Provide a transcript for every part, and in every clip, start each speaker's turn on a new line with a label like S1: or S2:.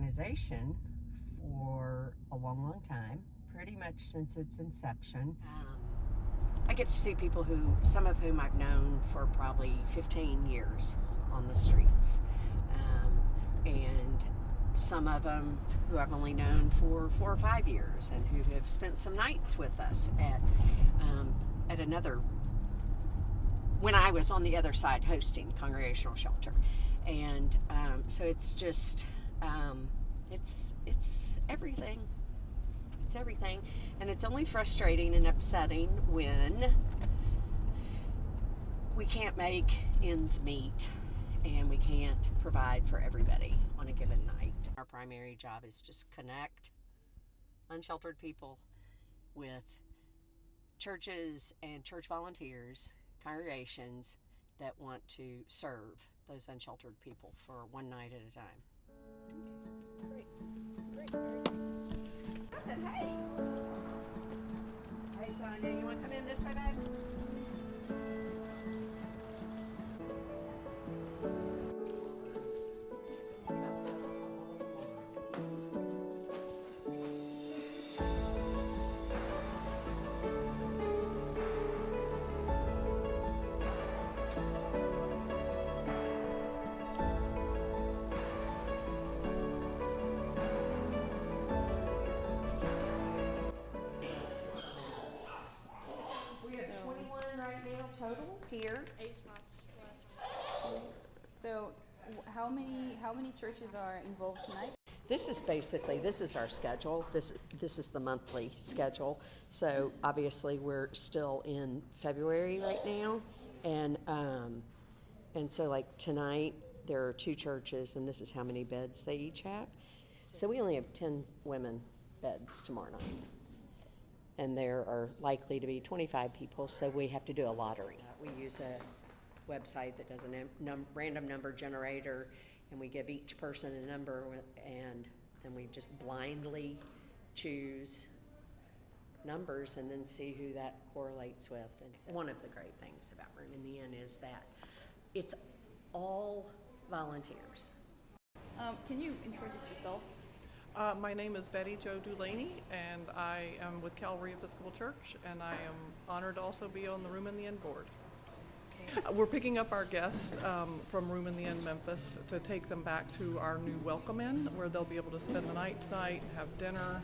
S1: organization for a long, long time, pretty much since its inception. I get to see people some of whom I've known for probably 15 years on the streets. And some of them who I've only known for 4 or 5 years and who have spent some nights with us at another, when I was on the other side hosting Congregational Shelter. And so it's just, it's everything. It's everything. And it's only frustrating and upsetting when we can't make ends meet and we can't provide for everybody on a given night. Our primary job is just connect unsheltered people with churches and church volunteers, congregations that want to serve those unsheltered people for one night at a time. Great. I said, hey. Hey, Sonia, you want to come in this way, babe? Total here.
S2: 8 spots left. So how many churches are involved tonight?
S1: This is our schedule. This is the monthly schedule. So obviously we're still in February right now, and so like tonight there are 2 churches, and this is how many beds they each have. So we only have 10 women beds tomorrow night. And there are likely to be 25 people, so we have to do a lottery. We use a website that does a random number generator, and we give each person a number, and then we just blindly choose numbers and then see who that correlates with. And so one of the great things about Room in the Inn is that it's all volunteers.
S2: Can you introduce yourself?
S3: My name is Betty Jo Dulaney, and I am with Calvary Episcopal Church, and I am honored to also be on the Room in the Inn board. Okay. We're picking up our guests from Room in the Inn Memphis to take them back to our new Welcome Inn, where they'll be able to spend the night tonight, have dinner,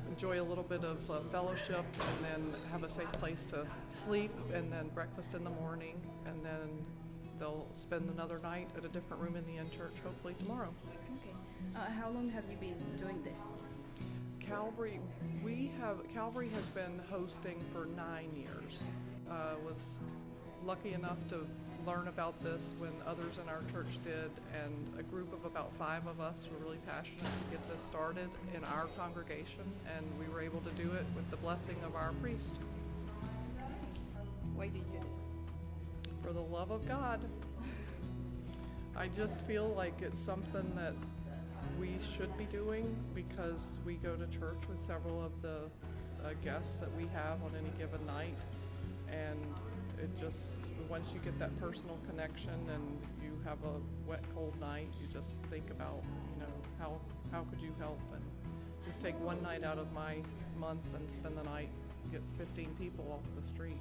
S3: enjoy a little bit of fellowship, and then have a safe place to sleep, and then breakfast in the morning, and then they'll spend another night at a different Room in the Inn church, hopefully tomorrow.
S2: Okay. How long have you been doing this?
S3: Calvary has been hosting for 9 years. Was lucky enough to learn about this when others in our church did, and a group of about 5 of us were really passionate to get this started in our congregation, and we were able to do it with the blessing of our priest.
S2: Why do you do this?
S3: For the love of God. I just feel like it's something that we should be doing because we go to church with several of the guests that we have on any given night, and it just, once you get that personal connection and you have a wet, cold night, you just think about, how could you help, and just take one night out of my month and spend the night, gets 15 people off the street,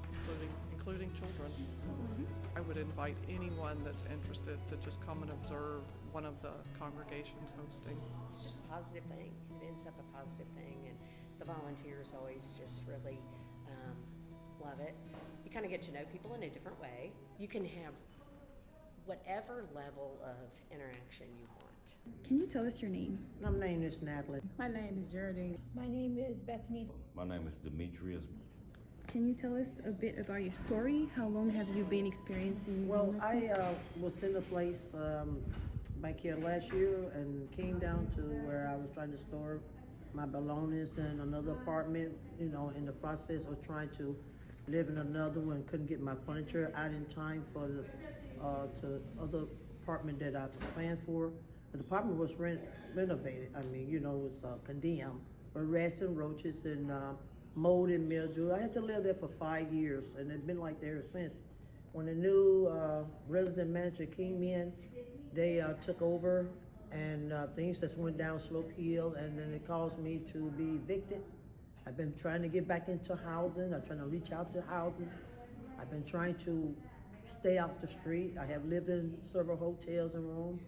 S3: including children. Mm-hmm. I would invite anyone that's interested to just come and observe one of the congregations hosting.
S1: It's just a positive thing. It ends up a positive thing, and the volunteers always just really love it. You kind of get to know people in a different way. You can have whatever level of interaction you want.
S2: Can you tell us your name?
S4: My name is Natalie.
S5: My name is Geraldine.
S6: My name is Bethany.
S7: My name is Demetrius.
S2: Can you tell us a bit about your story? How long have you been experiencing
S4: Well, I was in a place back here last year and came down to where I was trying to store my belongings in another apartment, in the process of trying to live in another one. Couldn't get my furniture out in time for the other apartment that I planned for. The apartment was renovated. I mean, it was condemned, but rats and roaches and mold and mildew. I had to live there for 5 years, and it's been like that ever since. When the new resident manager came in, they took over and things just went down slope hill, and then it caused me to be evicted. I've been trying to get back into housing. I'm trying to reach out to houses. I've been trying to stay off the street. I have lived in several hotels and rooms.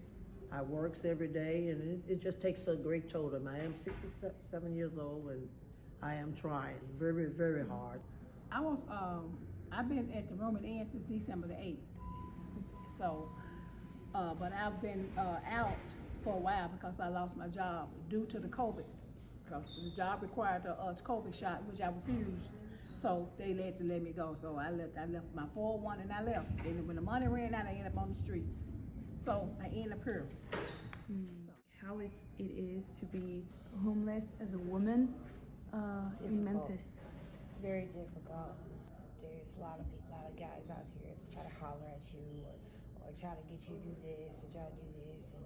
S4: I works every day, and it just takes a great toll of me. I am 67 years old, and I am trying very, very hard.
S5: I've been at the Roman Inn since December the 8th. So, but I've been out for a while because I lost my job due to the COVID. Because the job required a COVID shot, which I refused. So they had to let me go. So I left my 401 and I left. And when the money ran out, I ended up on the streets. So I ended up here. So.
S2: How it is to be homeless as a woman in Memphis.
S6: Very difficult. There's a lot of people, a lot of guys out here that try to holler at you or try to get you to do this or try to do this, and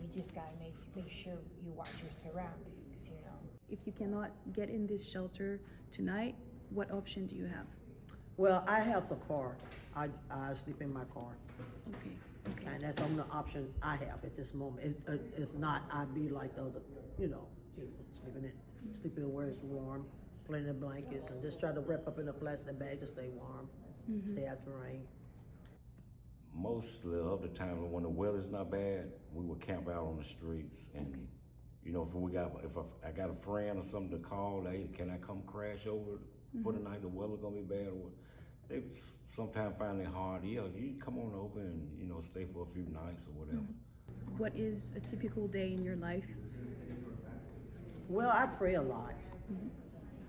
S6: you just gotta make sure you watch your surroundings, you know.
S2: If you cannot get in this shelter tonight, what option do you have?
S4: Well, I have a car. I sleep in my car.
S2: Okay.
S4: And that's the only option I have at this moment. If not, I'd be like the other, people, sleeping where it's warm, plenty of blankets, and just try to wrap up in a plastic bag to stay warm, stay out the rain.
S7: Most of the time, when the weather's not bad, we would camp out on the streets, and if I got a friend or something to call, hey, can I come crash over for the night? The weather gonna be bad, or they sometimes find it hard. Yeah, you come on over and stay for a few nights or whatever.
S2: What is a typical day in your life?
S4: Well, I pray a lot,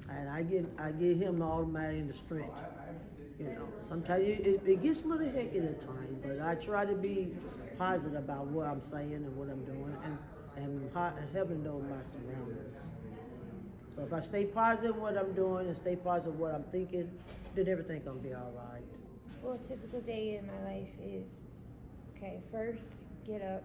S4: and I give him all my strength. Sometimes it gets a little hectic at times, but I try to be positive about what I'm saying and what I'm doing, and heaven knows my surroundings. So if I stay positive in what I'm doing and stay positive in what I'm thinking, then everything gonna be all right.
S6: Well, a typical day in my life is, okay, first get up,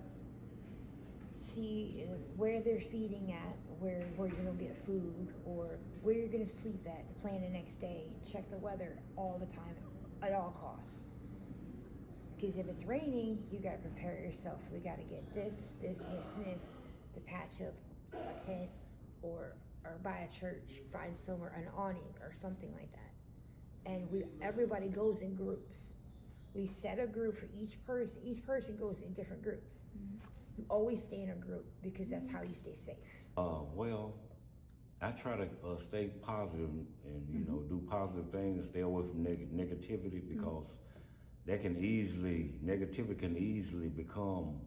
S6: see where they're feeding at, where you're gonna get food, or where you're gonna sleep at, plan the next day, check the weather all the time, at all costs. Because if it's raining, you gotta prepare yourself. We gotta get this, and this to patch up a tent, or buy a church, find somewhere an awning or something like that. And everybody goes in groups. We set a group for each person. Each person goes in different groups. You always stay in a group because that's how you stay safe.
S7: Well, I try to stay positive and do positive things and stay away from negativity, because negativity can easily become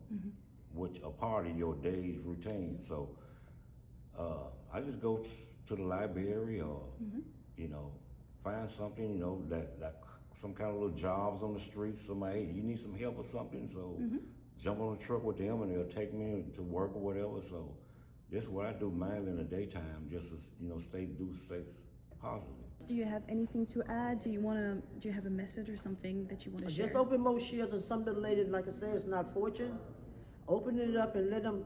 S7: a part of your day's routine. So I just go to the library or find something that some kind of little jobs on the street. Somebody, hey, you need some help or something, so jump on the truck with them and they'll take me to work or whatever. So that's what I do mainly in the daytime, just to stay positive.
S2: Do you have anything to add? Do you have a message or something that you want to share?
S4: Just open more shelters. Some of the ladies, like I said, it's not fortune. Open it up and let them,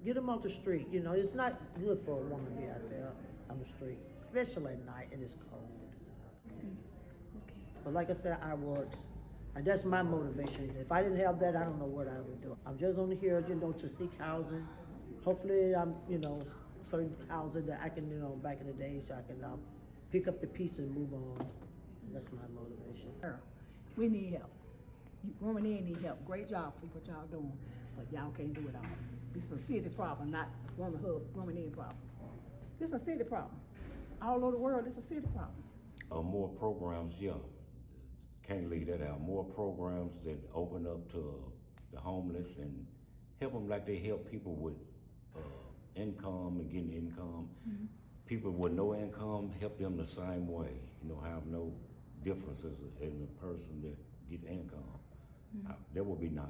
S4: get them off the street. It's not good for a woman to be out there on the street, especially at night and it's cold.
S2: Okay.
S4: But like I said, I work. And that's my motivation. If I didn't have that, I don't know what I would do. I'm just on here, to seek housing. Hopefully, I'm, certain housing that I can, back in the days, I can pick up the piece and move on. That's my motivation.
S5: We need help. Roman Inn need help. Great job for what y'all doing, but y'all can't do it all. It's a city problem, not Roman Inn problem. It's a city problem. All over the world, it's a city problem.
S7: More programs, yeah. Can't leave that out. More programs that open up to the homeless and help them like they help people with income and getting income. People with no income, help them the same way. Have no differences in the person that get income. That would be nice.